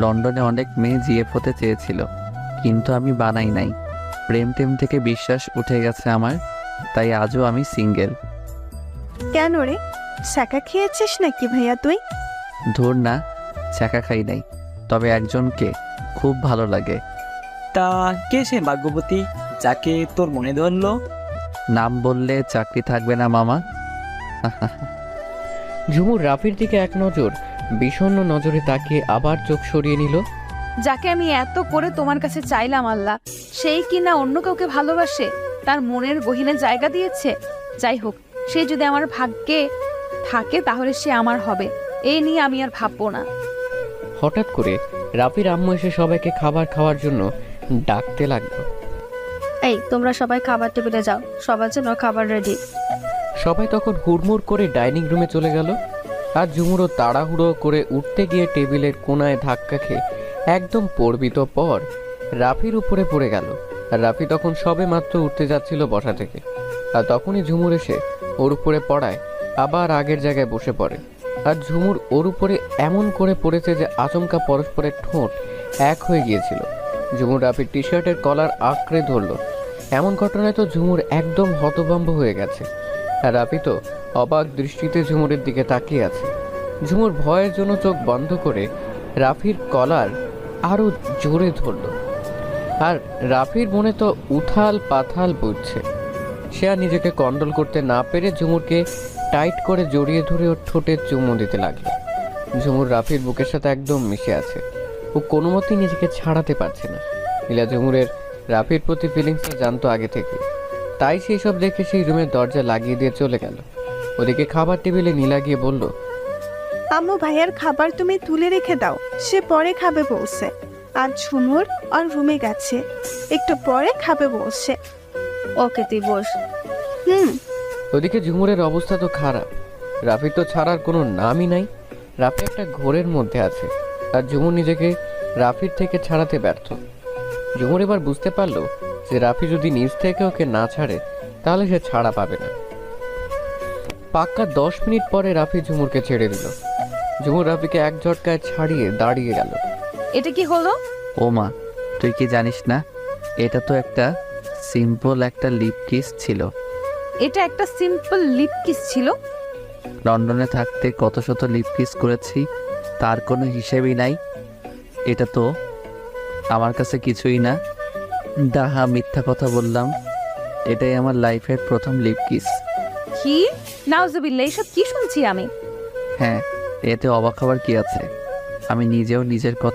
লন্ডনে অনেক মেয়ে জিএফ হতে চেয়েছিল, কিন্তু আমি বানাই নাই। প্রেম টেম থেকে বিশ্বাস উঠে গেছে আমার, তাই আজও আমি সিঙ্গেল। কেন রে, শাকা খেয়েছিস নাকি ভাইয়া তুই? ধুর না, চাকা খাই নাই, তবে একজনকে খুব ভালো লাগে। তা কে সে ভাগ্যবতী যাকে তোর মনে ধরলো? নাম বললে চাকরি থাকবে না মামা। ঝুমুর রাফির দিকে এক নজর বিষণ্ণ নজরে তাকিয়ে আবার চোখ সরিয়ে নিল। যাকে আমি এত করে তোমার কাছে চাইলাম আল্লাহ, সেই কিনা অন্য কাউকে ভালোবাসে, তার মনের গহীনে জায়গা দিয়েছে। যাই হোক, সে যদি আমার ভাগ্যে থাকে তাহলে সে আমার হবে, এই নিয়ে আমি আর ভাববো না। হঠাৎ করে রাফির আম্মু এসে সবাইকে খাবার খাওয়ার জন্য ডাকতে লাগলো। এই তোমরা সবাই খাবার টেবিলে যাও, সবার জন্য খাবার রেডি। সবাই তখন হুড়মুড় করে ডাইনিং রুমে চলে গেল। আর ঝুমুরও তাড়াহুড়ো করে উঠতে গিয়ে টেবিলের কোনায় ধাক্কা খেয়ে একদম পড়বিত পর রাফির উপরে পড়ে গেল। আর রাফি তখন সবে মাত্র উঠতে যাচ্ছিল বসা থেকে, আর তখনই ঝুমুর এসে ওর উপরে পড়ায় আবার আগের জায়গায় বসে পড়ে। আর ঝুমুর ওর উপরে এমন করে পড়েছে যে আচমকা পরস্পরের ঠোঁট এক হয়ে গিয়েছিল। ঝুমুর রাফির টি শার্টের কলার আঁকড়ে ধরল। এমন ঘটনায় তো ঝুমুর একদম হতভম্ব হয়ে গেছে। আর রাফি তো অবাক দৃষ্টিতে ঝুমুরের দিকে তাকিয়ে আছে। ঝুমুর ভয়ের জন্য চোখ বন্ধ করে রাফির কলার আরো জোরে ধরল। আর রাফির মনে তো উথাল পাথাল বুঝছে। সে আর নিজেকে কন্ট্রোল করতে না পেরে ঝুমুরকে টাইট করে জড়িয়ে ধরে ওর ঠোঁটে চুমু দিতে লাগলো। ঝুমুর রাফির বুকের সাথে একদম মিশে আছে, ও কোনো মতেই নিজেকে ছাড়াতে পারছে না। নীলা ঝুমুরের রাফির প্রতি ফিলিংসটা জানতো আগে থেকে, তাই সেই সব দেখে সেই রুমের দরজা লাগিয়ে দিয়ে চলে গেল। ওদিকে খাবার টেবিলে নীলা গিয়ে বলল, আম্মু ভাইয়ার খাবার তুমি তুলে রেখে দাও, সে পরে খাবে বলছে। আর ঝুমুর আর রুমে গেছে, একটু পরে খাবে বলছে। ওকে তুই বস। হুম। ওদিকে ঝুমুরের অবস্থা তো খারাপ, রাফির তো ছাড়ার কোনো নামই নাই। রাফি একটা ঘোরের মধ্যে আছে, আর ঝুমুর নিজেকে রাফির থেকে ছাড়াতে ব্যর্থ। ঝুমুর এবার বুঝতে পারলো যে রাফি যদি নিজ থেকে ওকে না ছাড়ে তাহলে সে ছাড়া পাবে না। পাক্কা 10 মিনিট পরে রাফি ঝুমুরকে ছেড়ে দিল। ঝুমুর রাফিকে এক ঝটকায় ছাড়িয়ে দাঁড়িয়ে গেল। এটা কি হলো? ও মা, তুই কি জানিস না? এটা তো একটা সিম্পল একটা লিপ কিস ছিল। এটা একটা সিম্পল লিপ কিস ছিল? লন্ডনে থাকতে কত শত লিপ কিস করেছি, তার কোনো হিসেবই নাই। এটা তো আমার কাছে কিছুই না। ডাহা মিথ্যা কথা বললাম, এটাই আমার লাইফের প্রথম লিপ কিস। কি? নাউজুবিল্লাহ, এসব কি শুনছি আমি? হ্যাঁ, এতে অবাক হবার কি আছে? আমি নিজেও নিজের কথা